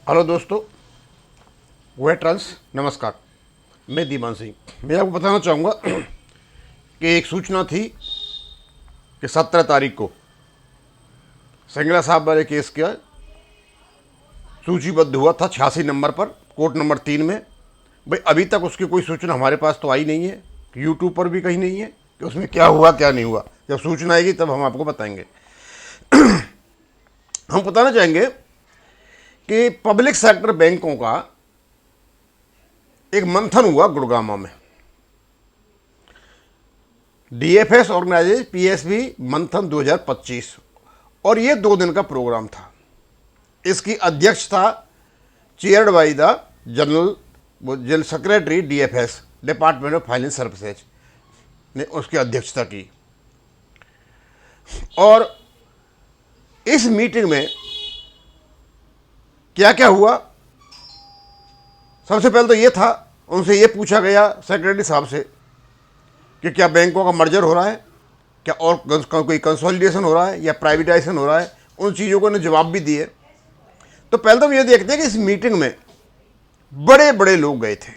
Hello दोस्तों, veterans नमस्कार। मैं दीमान सिंह। मैं आपको बताना चाहूँगा कि एक सूचना थी कि 17 तारीख को सिंगला साहब वाले केस का सूचीबद्ध हुआ था 86 नंबर पर, कोर्ट नंबर 3 में। भाई अभी तक उसकी कोई सूचना हमारे पास तो आई नहीं है, यूट्यूब पर भी कहीं नहीं है कि उसमें क्या हुआ क्या नहीं हुआ। जब सूचना आएगी तब हम आपको बताएंगे। हम बताना चाहेंगे कि पब्लिक सेक्टर बैंकों का एक मंथन हुआ गुड़गांव में। डीएफएस ऑर्गेनाइज पीएसबी मंथन 2025, और ये 2 दिन का प्रोग्राम था। इसकी अध्यक्षता chaired by the general secretary DFS, department of finance services ने उसकी अध्यक्षता की। और इस मीटिंग में क्या क्या हुआ, सबसे पहले तो ये था, उनसे ये पूछा गया सेक्रेटरी साहब से कि क्या बैंकों का मर्जर हो रहा है, क्या और कोई कंसोलिडेशन हो रहा है या प्राइवेटाइजेशन हो रहा है। उन चीज़ों को उन्हें जवाब भी दिए। तो पहले तो हम ये देखते हैं कि इस मीटिंग में बड़े बड़े लोग गए थे।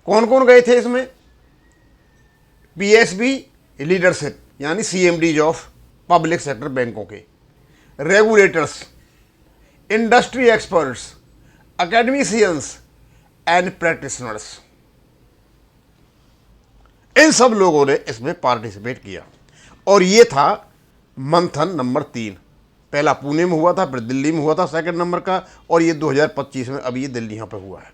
कौन कौन गए थे इसमें? पीएसबी लीडरशिप यानी सीएमडीज ऑफ पब्लिक सेक्टर बैंकों के, regulators, industry experts, academicians and practitioners, इन सब लोगों ने इसमें पार्टिसिपेट किया। और ये था मंथन नंबर 3। पहला पुणे में हुआ था, फिर दिल्ली में हुआ था सेकंड नंबर का, और ये 2025 में अभी ये दिल्ली यहां पर हुआ है।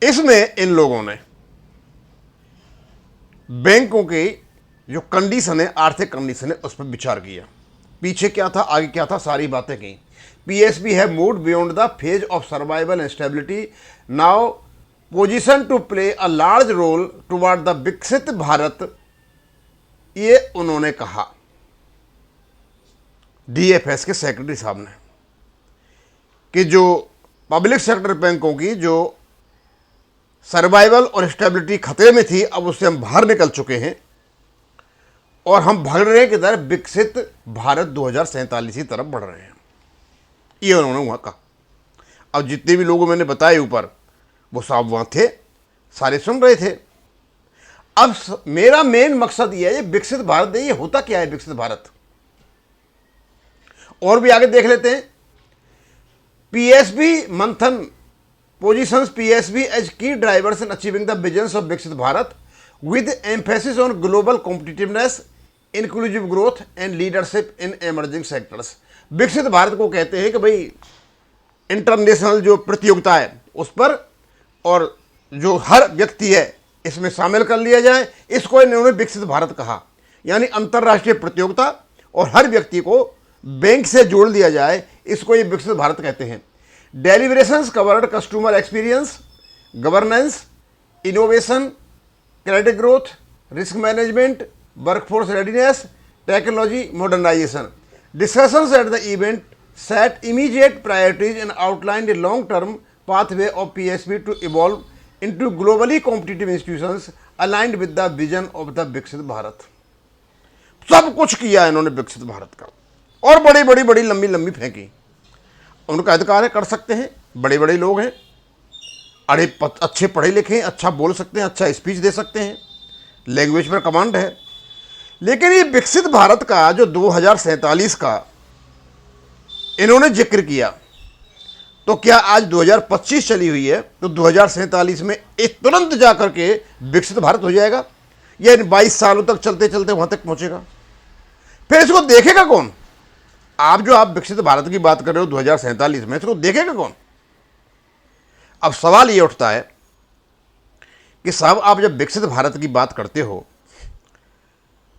इसमें इन लोगों ने बैंकों के जो कंडीशन है, आर्थिक कंडीशन है, उस पर विचार किया। पीछे क्या था, आगे क्या था, सारी बातें की। पीएसबी है moved beyond the phase of survival and stability, now position to play a large role toward the Viksit Bharat, ये उन्होंने कहा डीएफएस के सेक्रेटरी साहब ने, कि जो पब्लिक सेक्टर बैंकों की जो सर्वाइवल और स्टेबिलिटी खतरे में थी, अब उससे हम बाहर निकल चुके हैं और हम भाग रहे हैं कि तरफ विकसित भारत 2047 की तरफ बढ़ रहे हैं। ये उन्होंने वहां कहा। अब जितने भी लोगों मैंने बताए ऊपर, वो साहब वहां थे, सारे सुन रहे थे। अब मेरा मेन मकसद ये है, ये विकसित भारत है, ये होता क्या है विकसित भारत, और भी आगे देख लेते हैं। पीएसबी मंथन पोजीशंस पीएसबी एज की drivers in achieving the visions of विकसित Bharat with emphasis on global competitiveness, inclusive growth and leadership in emerging sectors। विकसित भारत को कहते हैं कि भाई इंटरनेशनल जो प्रतियोगिता है उस पर, और जो हर व्यक्ति है इसमें शामिल कर लिया जाए, इसको इन्होंने विकसित भारत कहा। यानी अंतर्राष्ट्रीय प्रतियोगिता और हर व्यक्ति को बैंक से जोड़ दिया जाए, इसको ये विकसित भारत कहते हैं। Deliberations covered customer experience, governance, innovation, credit growth, risk management, workforce readiness, technology modernisation. Discussions at the event set immediate priorities and outlined a long term pathway of PSB to evolve into globally competitive institutions aligned with the vision of the विकसित भारत। सब कुछ किया इन्होंने विकसित भारत का, और बड़ी बड़ी बड़ी लंबी लंबी फेंकी। उनका अधिकार है, कर सकते हैं, बड़े बड़े लोग हैं, अरे अच्छे पढ़े लिखे हैं, अच्छा बोल सकते हैं, अच्छा स्पीच दे सकते हैं, लैंग्वेज पर कमांड है। लेकिन ये विकसित भारत का जो 2047 का इन्होंने जिक्र किया, तो क्या आज 2025 चली हुई है तो 2047 में एक तुरंत जाकर के विकसित भारत हो जाएगा, या 22 सालों तक चलते चलते वहां तक पहुंचेगा? फिर इसको देखेगा कौन? आप विकसित भारत की बात कर रहे हो 2047 में, इसको देखेगा कौन? अब सवाल ये उठता है कि साहब, आप जब विकसित भारत की बात करते हो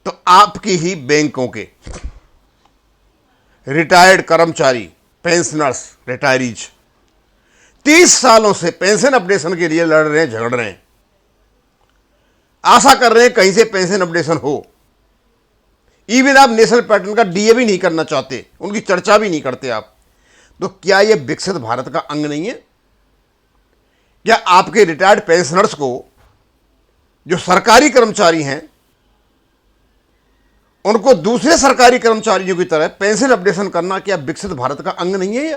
तो आपकी ही बैंकों के रिटायर्ड कर्मचारी, पेंशनर्स, रिटायरीज 30 सालों से पेंशन अपडेशन के लिए लड़ रहे हैं, झगड़ रहे हैं, आशा कर रहे हैं कहीं से पेंशन अपडेशन हो। इवन आप नेशनल पैटर्न का डीए भी नहीं करना चाहते, उनकी चर्चा भी नहीं करते आप। तो क्या यह विकसित भारत का अंग नहीं है? क्या आपके रिटायर्ड पेंशनर्स को, जो सरकारी कर्मचारी हैं, उनको दूसरे सरकारी कर्मचारियों की तरह पेंशन अपडेशन करना क्या विकसित भारत का अंग नहीं है?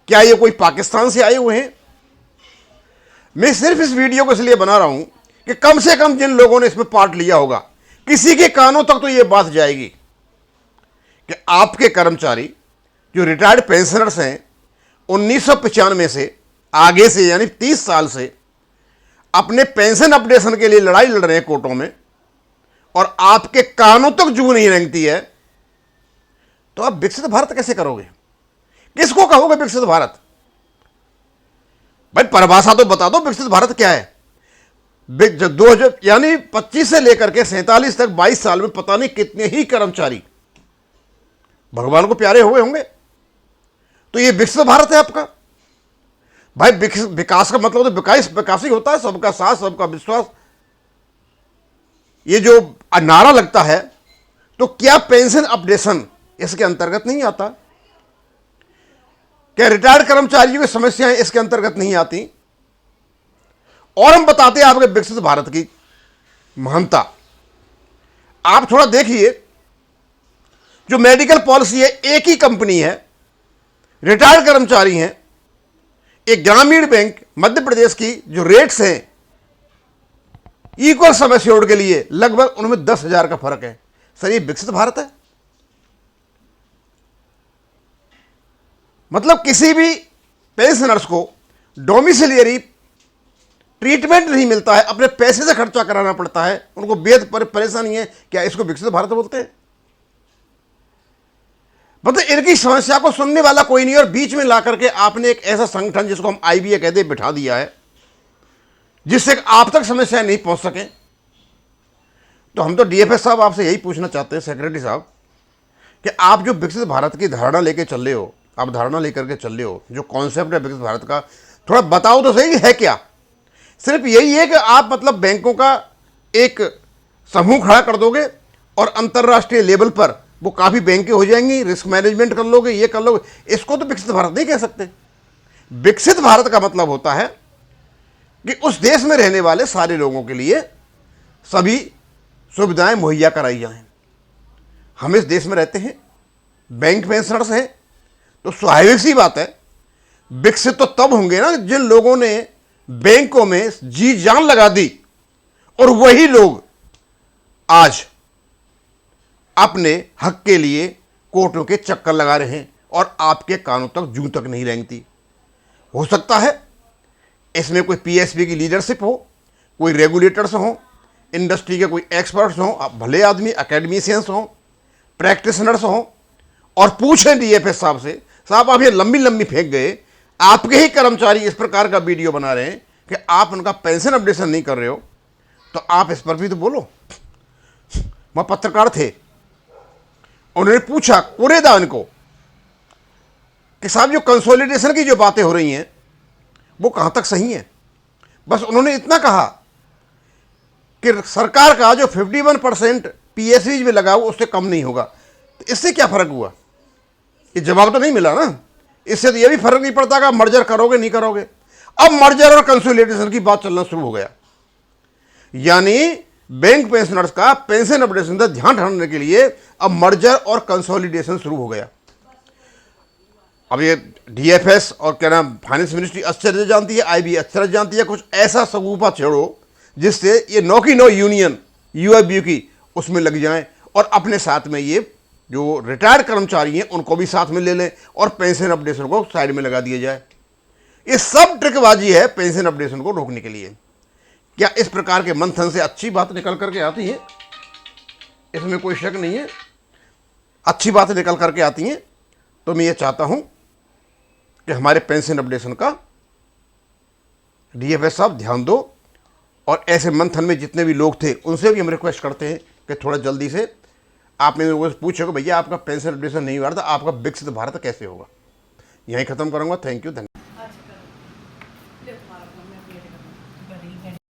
क्या ये कोई पाकिस्तान से आए हुए हैं? मैं सिर्फ इस वीडियो को इसलिए बना रहा हूं कि कम से कम जिन लोगों ने इसमें पार्ट लिया होगा, किसी के कानों तक तो ये बात जाएगी कि आपके कर्मचारी जो रिटायर्ड पेंशनर्स हैं 1995 से आगे से, यानी 30 साल से अपने पेंशन अपडेशन के लिए लड़ाई लड़ रहे हैं कोर्टों में, और आपके कानों तक जू नहीं रेंगती है, तो आप विकसित भारत कैसे करोगे? किसको कहोगे विकसित भारत? भाई परिभाषा तो बता दो, विकसित भारत क्या है? 2000 यानी 25 से लेकर के 47 तक 22 साल में पता नहीं कितने ही कर्मचारी भगवान को प्यारे हुए होंगे, तो ये विकसित भारत है आपका? भाई विकास का मतलब तो विकास ही होता है, सबका साथ सबका विश्वास, ये जो नारा लगता है। तो क्या पेंशन अपडेशन इसके अंतर्गत नहीं आता? क्या रिटायर्ड कर्मचारियों की समस्याएं इसके अंतर्गत नहीं आती? और हम बताते हैं आपके विकसित भारत की महानता। आप थोड़ा देखिए, जो मेडिकल पॉलिसी है, एक ही कंपनी है, रिटायर्ड कर्मचारी हैं, एक ग्रामीण बैंक मध्य प्रदेश की जो रेट्स हैं इक्वल सम एश्योर्ड के लिए लगभग उनमें 10,000 का फर्क है। सर ये विकसित भारत है? मतलब किसी भी पेंशनर्स को डोमिसिलियरी ट्रीटमेंट नहीं मिलता है, अपने पैसे से खर्चा कराना पड़ता है, उनको बेहद परेशानी है। क्या इसको विकसित भारत बोलते हैं? मतलब इनकी समस्या को सुनने वाला कोई नहीं, और बीच में ला करके आपने एक ऐसा संगठन जिसको हम आईबीए कहते हैं बिठा दिया है, जिससे आप तक समस्याएं नहीं पहुंच सके। तो हम तो डीएफएस साहब आपसे यही पूछना चाहते हैं, सेक्रेटरी साहब, कि आप जो विकसित भारत की धारणा लेके चल रहे हो, आप धारणा लेकर के चल रहे हो, जो कॉन्सेप्ट है विकसित भारत का, थोड़ा बताओ तो सही है क्या? सिर्फ यही है कि आप मतलब बैंकों का एक समूह खड़ा कर दोगे और अंतर्राष्ट्रीय लेवल पर वो काफ़ी बैंकें हो जाएंगी, रिस्क मैनेजमेंट कर लोगे, ये कर लोगे, इसको तो विकसित भारत नहीं कह सकते। विकसित भारत का मतलब होता है कि उस देश में रहने वाले सारे लोगों के लिए सभी सुविधाएं मुहैया कराई जाएं। हम इस देश में रहते हैं, बैंक पेंशनर्स हैं, तो स्वाभाविक सी बात है विकसित तो तब होंगे ना जिन लोगों ने बैंकों में जी जान लगा दी, और वही लोग आज अपने हक के लिए कोर्टों के चक्कर लगा रहे हैं और आपके कानों तक जूं तक नहीं रेंगती। हो सकता है इसमें कोई पीएसबी की लीडरशिप हो, कोई रेगुलेटर्स हो, इंडस्ट्री के कोई एक्सपर्ट्स हों, भले आदमी एकेडमिशियंस हों, प्रैक्टिशनर्स हों, और पूछें डीएफएस साहब से, साहब आप ये लंबी लंबी फेंक गए, आपके ही कर्मचारी इस प्रकार का वीडियो बना रहे हैं कि आप उनका पेंशन अपडेशन नहीं कर रहे हो, तो आप इस पर भी तो बोलो। वह पत्रकार थे, उन्होंने पूछा कुरेदा इनको कि साहब जो कंसोलिडेशन की जो बातें हो रही हैं वो कहां तक सही हैं? बस उन्होंने इतना कहा कि सरकार का जो 51% पीएसवी में लगा हुआ उससे कम नहीं होगा। तो इससे क्या फर्क हुआ? ये जवाब तो नहीं मिला ना। इससे तो ये भी फर्क नहीं पड़ता कि मर्जर करोगे नहीं करोगे। अब मर्जर और कंसोलिडेशन की बात चलना शुरू हो गया, यानी बैंक पेंशनर्स का पेंशन अपडेशन का ध्यान हटाने के लिए अब मर्जर और कंसोलिडेशन शुरू हो गया। अब ये डीएफएस और क्या नाम फाइनेंस मिनिस्ट्री आश्चर्य जानती है, आईबी आश्चर्य जानती है, कुछ ऐसा सगुफा छेड़ो जिससे ये नो की नो यूनियन यूएबीयू की उसमें लग जाएं, और अपने साथ में ये जो रिटायर्ड कर्मचारी हैं उनको भी साथ में ले लें और पेंशन अपडेशन को साइड में लगा दिया जाए। ये सब ट्रिकबाजी है पेंशन अपडेशन को रोकने के लिए। क्या इस प्रकार के मंथन से अच्छी बात निकल करके आती है? इसमें कोई शक नहीं है, अच्छी बातें निकल करके आती हैं। तो मैं ये चाहता हूं कि हमारे पेंशन अपडेशन का डीएफएस साहब ध्यान दो, और ऐसे मंथन में जितने भी लोग थे उनसे भी हम रिक्वेस्ट करते हैं कि थोड़ा जल्दी से आपने लोगों से पूछो कि भैया आपका पेंशन अपडेशन नहीं हुआ था, आपका विकसित भारत कैसे होगा। यहीं खत्म करूंगा। थैंक यू, धन्यवाद।